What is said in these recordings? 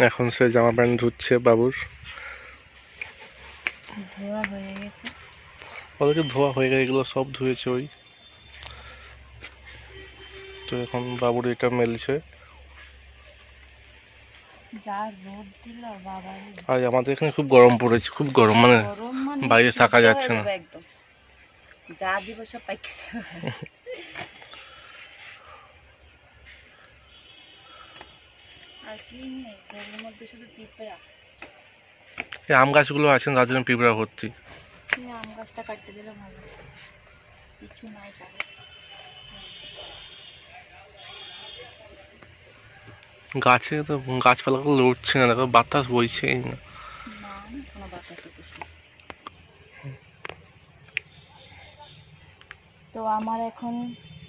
এখন সে জামা প্যান্ট ধুচ্ছে বাবুর। ধোয়া হয়ে গেছে, ওদেরকে ধোয়া হয়ে গেছে, এগুলো সব ধুয়েছে ওই। তো এখন বাবুর এটা মেলছে। যা রোদ দিল বাবা, আর আমাদের এখানে খুব গরম পড়েছে, খুব গরম, মানে গরম মানে বাইরে থাকা সিদ্ধ যাচ্ছে হয়ে না। যাবে একদম, যা দিব সব পাইকে যাবে। আর কি নেই ঘরের মধ্যে, শুধু পিঁপড়া। এই আম গাছগুলো আছে তার জন্য পিঁপড়া ভর্তি। আম গাছটা কাটতে দিলে ভালো, কিছু নাই পারে। গাছে তো গাছপালাগুলো লড়ছে না, দেখো বাতাস বইছেই না। না কোনো বাতাস টাতাস নেই। তো আমার এখন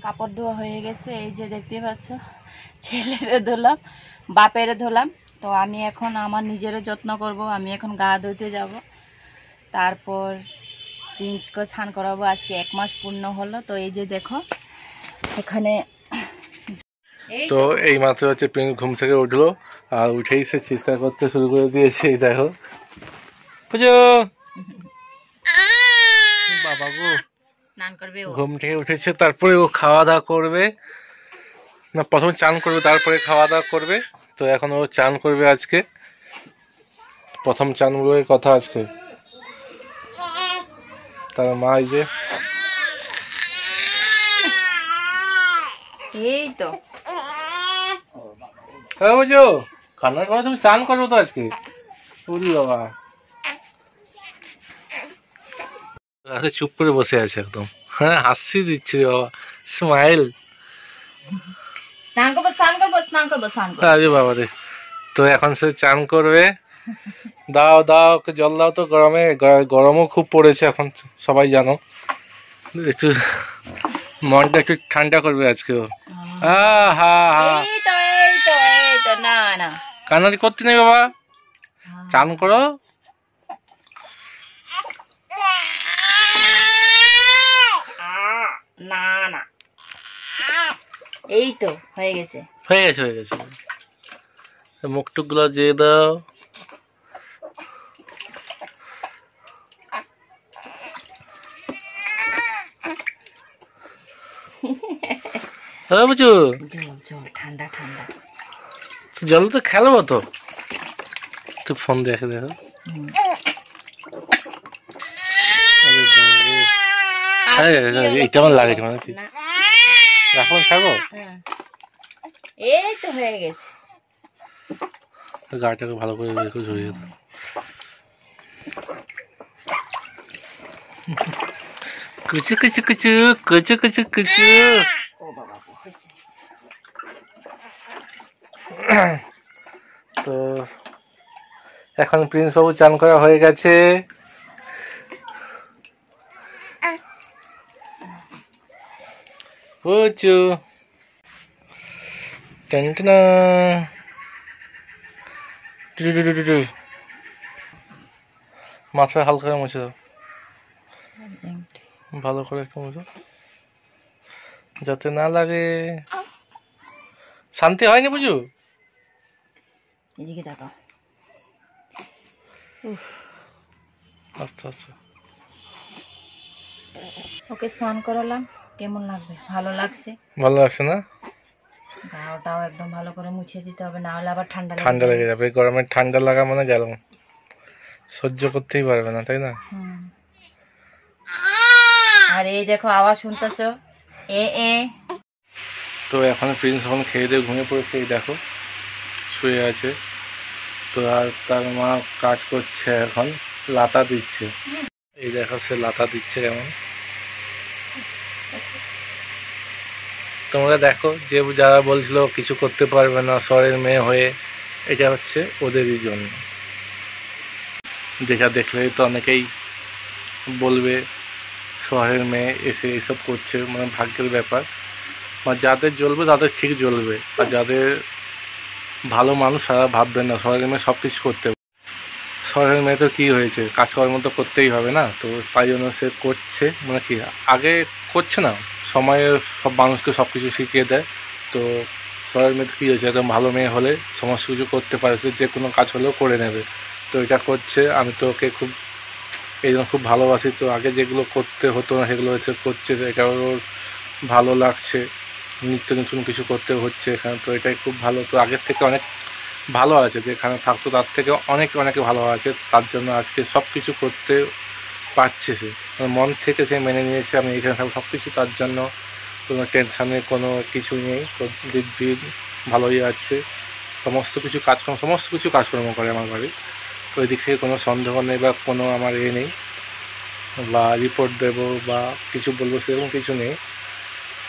কাপড় ধোয়া হয়ে গেছে, এই যে দেখতে পাচ্ছ, ছেলেরে ধুলাম, বাপেরে ধুলাম। তো আমি এখন আমার নিজেরও যত্ন করব, আমি এখন গা ধুতে যাব, তারপর প্রিন্সকে স্নান করাবো। আজকে 1 মাস পূর্ণ হলো। তো এই যে দেখো এখানে, তো এই মাত্র হচ্ছে প্রিন্স ঘুম থেকে উঠলো, আর উঠেই সে চিৎকার করতে শুরু করে দিয়েছে। এই দেখো বুঝো বাবা গো, স্নান করবে ও। ঘুম থেকে উঠেছে, তারপরে ও খাওয়া দাওয়া করবে না, প্রথমে চান করবে তারপরে খাওয়া দাওয়া করবে। তো এখন ও চান করবে, আজকে প্রথম চান বলে কথা আজকে। তার মা এই যে, এই তো হ্যাঁ বুঝো কান্না করে, তুমি চান করবো তো আজকে। বুঝলি বাবা, আচ্ছা চুপ করে বসে আছে একদম, হ্যাঁ হাসি দিচ্ছে রে বাবা, স্মাইল। স্নান করবো, স্নান করবো, স্নান করবো, স্নান করবো। আরে বাবা রে, তো এখন সে চান করবে। দাও দাও ওকে জল দাও, তো গরমে গরমও খুব পড়েছে এখন, সবাই জানো। একটু মনটা একটু ঠান্ডা করবে আজকে ও। হা হা, এই তো এই তো এই তো, না না কান্নারি করতে নেই বাবা, চান করো। না না, এই তো হয়ে গেছে। হয়ে গেছে হয়ে গেছে, মুখ টুক গুলো দিয়ে দাও। হ্যাঁ বুঝু, জল জল ঠান্ডা ঠান্ডা। জল তো খেলবো তো, তুই ফোন দেখে দেখো। এটা আমার লাগে মানে কি, এখন ছাড়বো। এই তো হয়ে গেছে। গাটাকে ভালো করে রেখে ঝরিয়ে দাও। কুচু কুচু কুচু কুচু কুচু কুচু। ও বাবা হয়েছে। তো এখন প্রিন্স বাবু চান করা হয়ে গেছে। পুচু টেনটনা মাথা হালকা করে মুছে দাও, ভালো করে একটু মুছো যাতে না লাগে। শান্তি হয়নি বুঝু, এদিকে তাকাও। আস্তে আস্তে। ওকে স্নান করালাম, কেমন লাগবে? ভালো লাগছে, ভালো লাগছে না? গাওটাও একদম ভালো করে মুছে দিতে হবে, না হলে আবার ঠান্ডা লেগে যাবে। গরমে ঠান্ডা লাগা মানে গেল, সহ্য করতেই পারবে না, তাই না? আর এই দেখো আওয়াজ শুনতেছো, এ এ। তো এখন প্রিন্স এখন খেয়ে দিয়ে ঘুমিয়ে পড়েছে, এই দেখো শুয়ে আছে। তো আর তার মা কাজ করছে, এখন লাতা দিচ্ছে। এই দেখো সে লাতা দিচ্ছে কেমন। তোমরা দেখো, যে যারা বলছিল কিছু করতে পারবে না শহরের মেয়ে হয়ে, এটা হচ্ছে ওদেরই জন্য। যেটা দেখলেই তো অনেকেই বলবে শহরের মেয়ে এসে এইসব করছে, মানে ভাগ্যের ব্যাপার। মানে যাদের জ্বলবে তাদের ঠিক জ্বলবে, আর যাদের ভালো মানুষ তারা ভাববেন না শহরের মেয়ে সব কিছু করতে। শহরের মেয়ে তো কী হয়েছে, কাজকর্ম তো করতেই হবে না, তো তাই জন্য সে করছে। মানে কি আগে করছে না, সময়ে সব মানুষকে সব কিছু শিখিয়ে দেয়, তো সোহাগের মেয়ে কী হয়েছে, একদম ভালো মেয়ে হলে সমস্ত কিছু করতে পারে, যে কোনো কাজ হলেও করে নেবে। তো এটা করছে, আমি তো ওকে খুব এই জন্য খুব ভালোবাসি। তো আগে যেগুলো করতে হতো না সেগুলো হচ্ছে করছে, এটা ওর ভালো লাগছে। নিত্য নতুন কিছু করতে হচ্ছে এখানে, তো এটাই খুব ভালো। তো আগের থেকে অনেক ভালো আছে, যেখানে থাকতো তার থেকে অনেকে ভালো আছে। তার জন্য আজকে সব কিছু করতে পারছে সে, মন থেকে সে মেনে নিয়েছে আমি এখানে থাকবো। সব কিছু তার জন্য কোনো টেনশানে কোনো কিছু নেই, তো দিব্যি ভালোই আছে। সমস্ত কিছু কাজকর্ম করে আমার বাড়ি। তো ওই দিক থেকে কোনো সন্দেহ নেই বা কোনো আমার নেই, বা রিপোর্ট দেবো বা কিছু বলবো সেরকম কিছু নেই।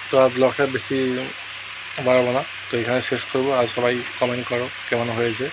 তো আর ব্লগটা বেশি বাড়াবো না, তো এখানে শেষ করবো। আর সবাই কমেন্ট করো কেমন হয়েছে।